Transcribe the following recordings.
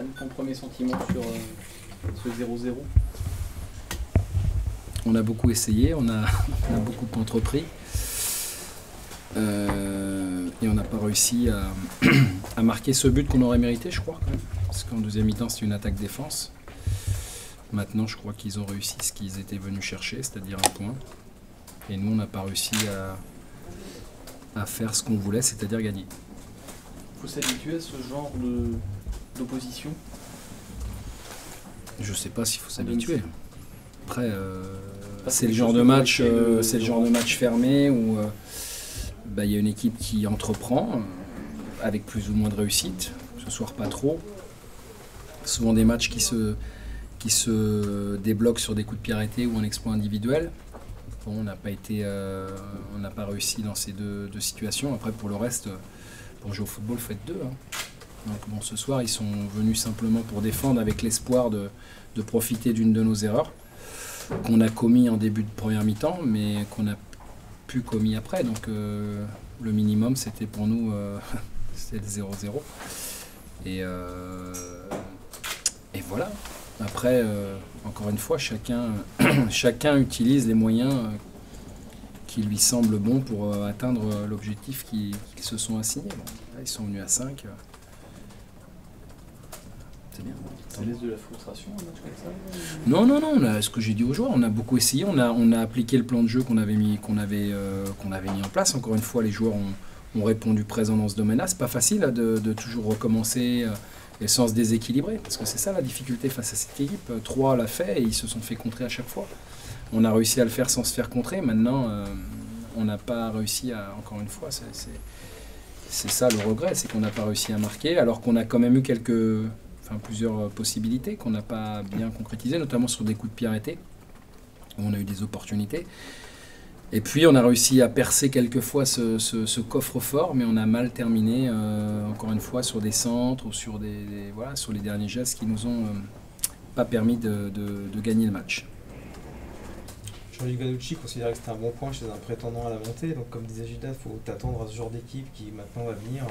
Stéphane, ton premier sentiment sur ce 0-0? On a beaucoup essayé, on a beaucoup entrepris. Et on n'a pas réussi à marquer ce but qu'on aurait mérité, je crois, quand même. Parce qu'en deuxième mi-temps, c'est une attaque-défense. Maintenant, je crois qu'ils ont réussi ce qu'ils étaient venus chercher, c'est-à-dire un point. Et nous, on n'a pas réussi à faire ce qu'on voulait, c'est-à-dire gagner. Il faut s'habituer à ce genre d'opposition? Je ne sais pas s'il faut s'habituer. Après, c'est que le genre de match, fermé où il y a une équipe qui entreprend avec plus ou moins de réussite. Ce soir, pas trop. Souvent des matchs qui se débloquent sur des coups de pied arrêtés ou un exploit individuel. Bon, on n'a pas réussi dans ces deux situations. Après, pour le reste, pour jouer au football, faites deux. Hein. Donc bon, ce soir, ils sont venus simplement pour défendre avec l'espoir de profiter d'une de nos erreurs qu'on a commis en début de première mi-temps, mais qu'on a pu commis après. Donc le minimum, c'était pour nous, c'était le 0-0. Et voilà. Après, encore une fois, chacun utilise les moyens qui lui semblent bons pour atteindre l'objectif qu'ils se sont assignés. Bon, là, ils sont venus à 5. C'est bien. Ça laisse de la frustration, un match comme ça? Non, ce que j'ai dit aux joueurs, on a beaucoup essayé, on a appliqué le plan de jeu qu'on avait mis en place. Encore une fois, les joueurs ont répondu présent dans ce domaine-là. C'est pas facile de toujours recommencer et sans se déséquilibrer, parce que c'est ça la difficulté face à cette équipe. 3 l'a fait et ils se sont fait contrer à chaque fois. On a réussi à le faire sans se faire contrer. Maintenant, on n'a pas réussi à, encore une fois, c'est ça le regret, c'est qu'on n'a pas réussi à marquer, alors qu'on a quand même eu plusieurs possibilités qu'on n'a pas bien concrétisées, notamment sur des coups de pied arrêtés, où on a eu des opportunités. Et puis on a réussi à percer quelquefois ce coffre-fort, mais on a mal terminé, encore une fois, sur des centres ou sur sur les derniers gestes qui nous ont pas permis de gagner le match. Jean-Luc Ganucci considérait que c'était un bon point chez un prétendant à la montée, donc comme disait Judas, il faut t'attendre à ce genre d'équipe qui maintenant va venir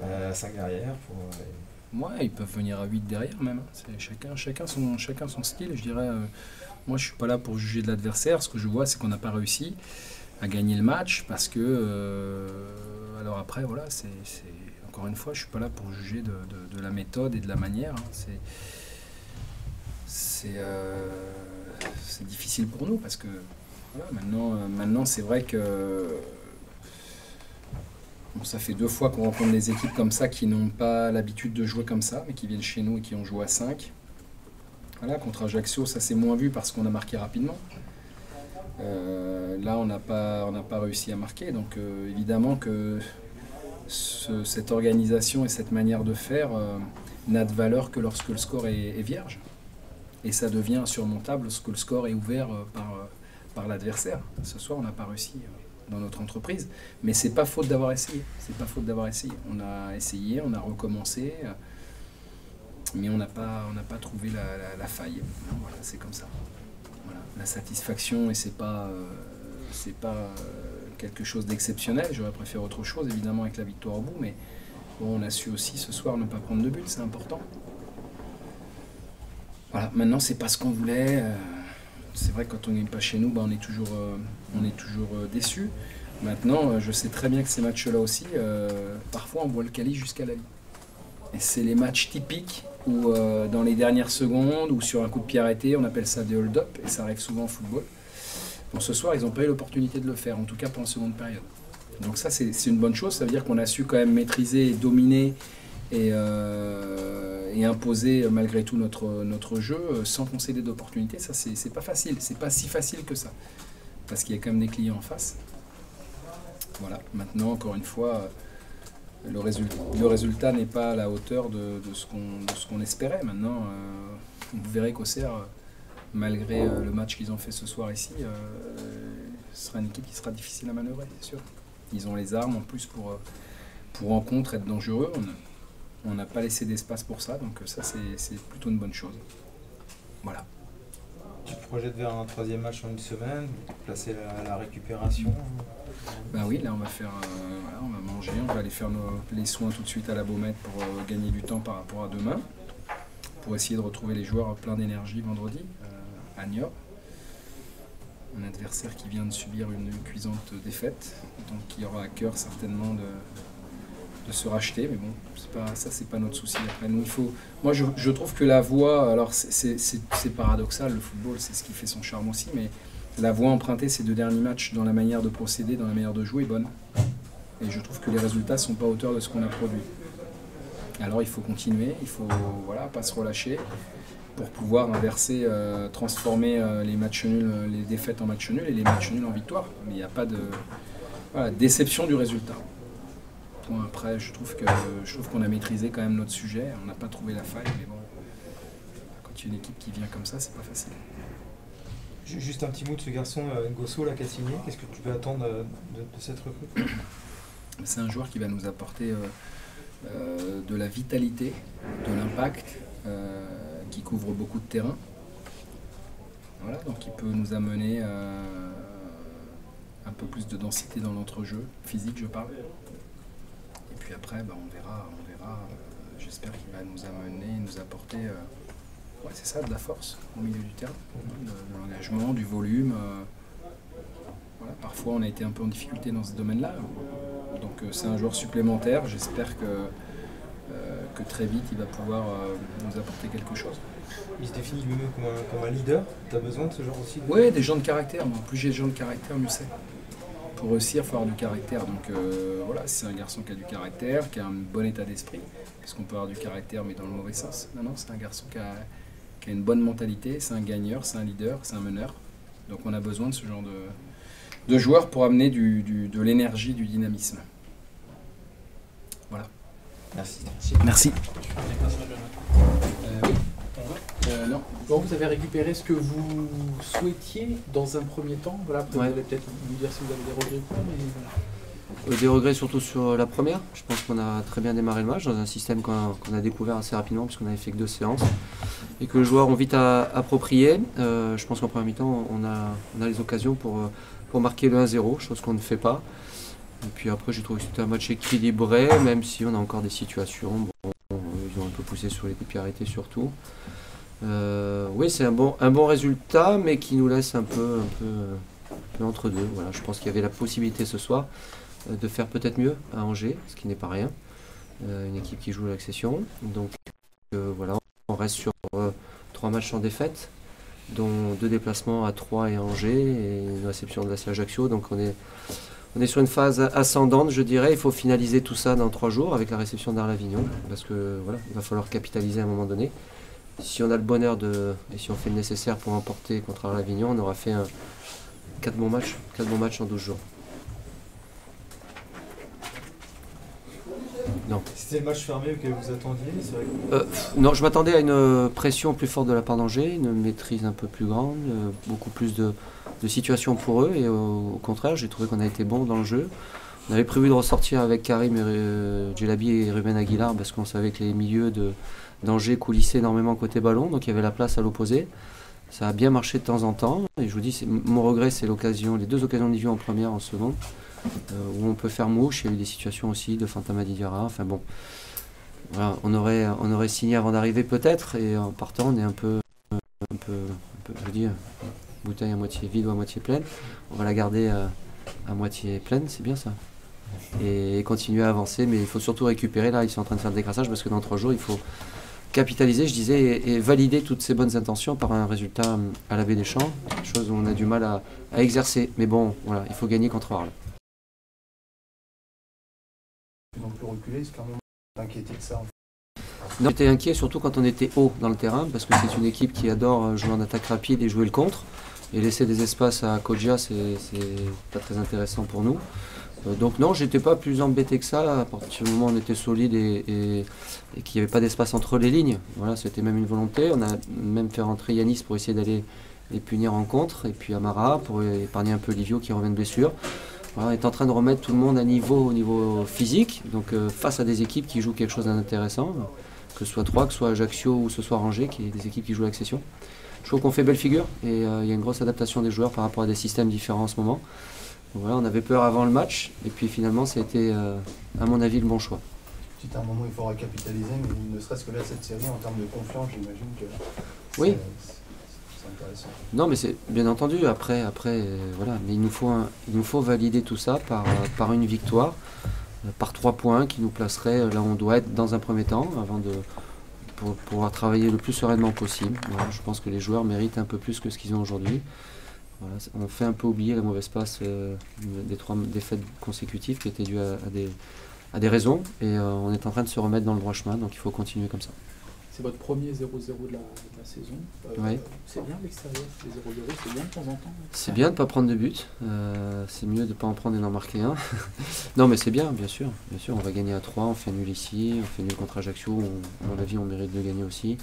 à 5 derrière. Ils peuvent venir à 8 derrière même. C'est chacun son style. Je dirais, moi je suis pas là pour juger de l'adversaire. Ce que je vois, c'est qu'on n'a pas réussi à gagner le match parce que. Alors après, voilà, encore une fois, je suis pas là pour juger de la méthode et de la manière. Hein. C'est difficile pour nous parce que voilà, maintenant c'est vrai que. Bon, ça fait 2 fois qu'on rencontre des équipes comme ça qui n'ont pas l'habitude de jouer comme ça, mais qui viennent chez nous et qui ont joué à 5. Voilà, contre Ajaccio, ça s'est moins vu parce qu'on a marqué rapidement. Là, on n'a pas réussi à marquer. Donc évidemment que cette organisation et cette manière de faire n'a de valeur que lorsque le score est vierge. Et ça devient insurmontable lorsque le score est ouvert par l'adversaire. Ce soir, on n'a pas réussi dans notre entreprise, mais c'est pas faute d'avoir essayé. On a essayé, on a recommencé, mais on n'a pas trouvé la faille. Voilà, c'est comme ça. Voilà. La satisfaction, et c'est pas quelque chose d'exceptionnel. J'aurais préféré autre chose, évidemment, avec la victoire au bout, mais bon, on a su aussi ce soir ne pas prendre de but, c'est important. Voilà, maintenant c'est pas ce qu'on voulait. C'est vrai que quand on ne gagne pas chez nous, on est toujours déçu. Maintenant, je sais très bien que ces matchs-là aussi, parfois on voit le quali jusqu'à la vie. Et c'est les matchs typiques où dans les dernières secondes ou sur un coup de pied arrêté, on appelle ça des hold-up, et ça arrive souvent au football. Bon, ce soir, ils n'ont pas eu l'opportunité de le faire, en tout cas pour la seconde période. Donc ça, c'est une bonne chose, ça veut dire qu'on a su quand même maîtriser, dominer et imposer malgré tout notre jeu sans concéder d'opportunités. Ça, c'est pas facile, c'est pas si facile que ça, parce qu'il y a quand même des clients en face. Voilà, maintenant, encore une fois, le résultat n'est pas à la hauteur de ce qu'on espérait. Maintenant, vous verrez qu'Auxerre, malgré le match qu'ils ont fait ce soir ici, ce sera une équipe qui sera difficile à manœuvrer, c'est sûr. Ils ont les armes en plus pour en contre être dangereux. On n'a pas laissé d'espace pour ça, donc ça c'est plutôt une bonne chose. Voilà. Tu te projettes vers un 3e match en une semaine, placer la récupération? Ben oui, là on va Angers. On va aller faire les soins tout de suite à la Baumette pour gagner du temps par rapport à demain, pour essayer de retrouver les joueurs pleins d'énergie vendredi à Niort. Un adversaire qui vient de subir une cuisante défaite, donc qui aura à cœur certainement de se racheter, mais bon, c'est pas notre souci. Après, nous, moi, je trouve que la voie, alors c'est paradoxal, le football, c'est ce qui fait son charme aussi, mais la voie empruntée ces 2 derniers matchs dans la manière de procéder, dans la manière de jouer est bonne. Et je trouve que les résultats ne sont pas à hauteur de ce qu'on a produit. Alors il faut continuer, il faut pas se relâcher pour pouvoir inverser, transformer les matchs nuls, les défaites en matchs nuls et les matchs nuls en victoire. Mais il n'y a pas de déception du résultat. Bon, après, je trouve qu'on a maîtrisé quand même notre sujet, on n'a pas trouvé la faille, mais bon, quand il y a une équipe qui vient comme ça, c'est pas facile. Juste un petit mot de ce garçon Ngosso là qui a signé. Qu'est-ce que tu peux attendre de cette recrue? C'est un joueur qui va nous apporter de la vitalité, de l'impact, qui couvre beaucoup de terrain. Voilà, donc il peut nous amener un peu plus de densité dans l'entrejeu, physique je parle. Et puis après, on verra. J'espère qu'il va nous amener, nous apporter c'est ça, de la force au milieu du terrain, de l'engagement, du volume. Parfois on a été un peu en difficulté dans ce domaine-là. Donc c'est un joueur supplémentaire, j'espère que très vite il va pouvoir nous apporter quelque chose. Il se définit lui-même comme un leader, tu as besoin de ce genre aussi Oui, des gens de caractère, plus j'ai des gens de caractère, mieux c'est. Pour réussir, il faut avoir du caractère, donc c'est un garçon qui a du caractère, qui a un bon état d'esprit, parce qu'on peut avoir du caractère mais dans le mauvais sens. Non, c'est un garçon qui a une bonne mentalité, c'est un gagneur, c'est un leader, c'est un meneur. Donc on a besoin de ce genre de joueurs pour amener de l'énergie, du dynamisme. Voilà. Merci. Non. Bon, vous avez récupéré ce que vous souhaitiez dans un premier temps. Voilà, vous allez peut-être nous dire si vous avez des regrets ou pas. Mais... Des regrets surtout sur la première. Je pense qu'on a très bien démarré le match dans un système qu'on a découvert assez rapidement puisqu'on avait fait que 2 séances et que les joueurs ont vite approprié. Je pense qu'en première mi-temps, on a les occasions pour marquer le 1-0, chose qu'on ne fait pas. Et puis après, j'ai trouvé que c'était un match équilibré, même si on a encore des situations. Ils ont un peu poussé sur les coups de pied arrêtés surtout. Oui, c'est un bon résultat, mais qui nous laisse un peu entre deux. Voilà, je pense qu'il y avait la possibilité ce soir de faire peut-être mieux à Angers, ce qui n'est pas rien. Une équipe qui joue l'accession. Donc voilà, on reste sur 3 matchs en défaite, dont 2 déplacements à Troyes et à Angers, et une réception de la Ajaccio. Donc on est sur une phase ascendante, je dirais. Il faut finaliser tout ça dans 3 jours avec la réception d'Arles-Avignon, parce que voilà, il va falloir capitaliser à un moment donné. Si on a le bonheur et si on fait le nécessaire pour emporter contre Arles-Avignon, on aura fait 4 bons matchs en 12 jours. Non. C'était le match fermé auquel vous attendiez, c'est vrai que... Non, je m'attendais à une pression plus forte de la part d'Angers, une maîtrise un peu plus grande, beaucoup plus de situations pour eux, et au contraire, j'ai trouvé qu'on a été bon dans le jeu. On avait prévu de ressortir avec Karim Djelabi et Ruben Aguilar parce qu'on savait que les milieux d'Angers coulissaient énormément côté ballon, donc il y avait la place à l'opposé. Ça a bien marché de temps en temps, et je vous dis, mon regret, c'est les 2 occasions de Livio en première, en seconde, où on peut faire mouche. Il y a eu des situations aussi de Fantama Didiara. Enfin bon, voilà, on aurait signé avant d'arriver peut-être, et en partant, on est un peu, je veux dire, bouteille à moitié vide ou à moitié pleine. On va la garder à moitié pleine, c'est bien ça. Et continuer à avancer, mais il faut surtout récupérer. Là, ils sont en train de faire le décrassage parce que dans 3 jours, il faut capitaliser, je disais, et valider toutes ces bonnes intentions par un résultat à la Baie des Champs, chose où on a du mal à exercer. Mais bon, voilà, il faut gagner contre Arles. Donc le reculer, c'est quand même inquiété de ça. En fait. Non, j'étais inquiet surtout quand on était haut dans le terrain, parce que c'est une équipe qui adore jouer en attaque rapide et jouer le contre. Et laisser des espaces à Kodja, c'est pas très intéressant pour nous. Donc non, j'étais pas plus embêté que ça à partir du moment où on était solide et qu'il n'y avait pas d'espace entre les lignes. Voilà, c'était même une volonté. On a même fait rentrer Yanis pour essayer d'aller les punir en contre, et puis Amara pour épargner un peu Livio qui revient de blessure. Voilà, on est en train de remettre tout le monde au niveau physique, donc face à des équipes qui jouent quelque chose d'intéressant, que ce soit Troyes, que ce soit Ajaccio ou ce soit Angers, qui est des équipes qui jouent l'accession. Je trouve qu'on fait belle figure, et il y a une grosse adaptation des joueurs par rapport à des systèmes différents en ce moment. Voilà, on avait peur avant le match, et puis finalement, ça a été, à mon avis, le bon choix. C'est un moment où il faudra capitaliser, mais ne serait-ce que là, cette série, en termes de confiance, j'imagine que Oui. c'est intéressant. Non, mais c'est bien entendu, après voilà, mais il nous faut valider tout ça par une victoire, par 3 points qui nous placeraient là où on doit être dans un premier temps, pour pouvoir travailler le plus sereinement possible. Voilà, je pense que les joueurs méritent un peu plus que ce qu'ils ont aujourd'hui. Voilà, on fait un peu oublier la mauvaise passe des 3 défaites consécutives qui étaient dues à des raisons, et on est en train de se remettre dans le droit chemin, donc il faut continuer comme ça. C'est votre premier 0-0 de la saison. Oui. C'est bien l'extérieur, les 0-0, c'est bien de temps en temps. C'est bien de ne pas prendre de but, c'est mieux de ne pas en prendre et d'en marquer un. Non, mais c'est bien, bien sûr, on va gagner à 3, on fait nul ici, on fait nul contre Ajaccio, à mon avis on mérite de gagner aussi.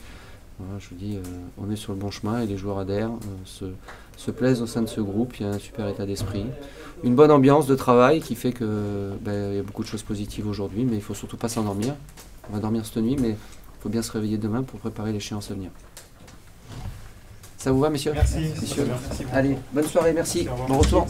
Voilà, je vous dis, on est sur le bon chemin et les joueurs adhèrent, se plaisent au sein de ce groupe, il y a un super état d'esprit, une bonne ambiance de travail qui fait que il y a beaucoup de choses positives aujourd'hui, mais il ne faut surtout pas s'endormir. On va dormir cette nuit, mais il faut bien se réveiller demain pour préparer l'échéance à venir. Ça vous va, messieurs? Merci. Messieurs. Merci. Allez, bonne soirée, merci. Bon retour.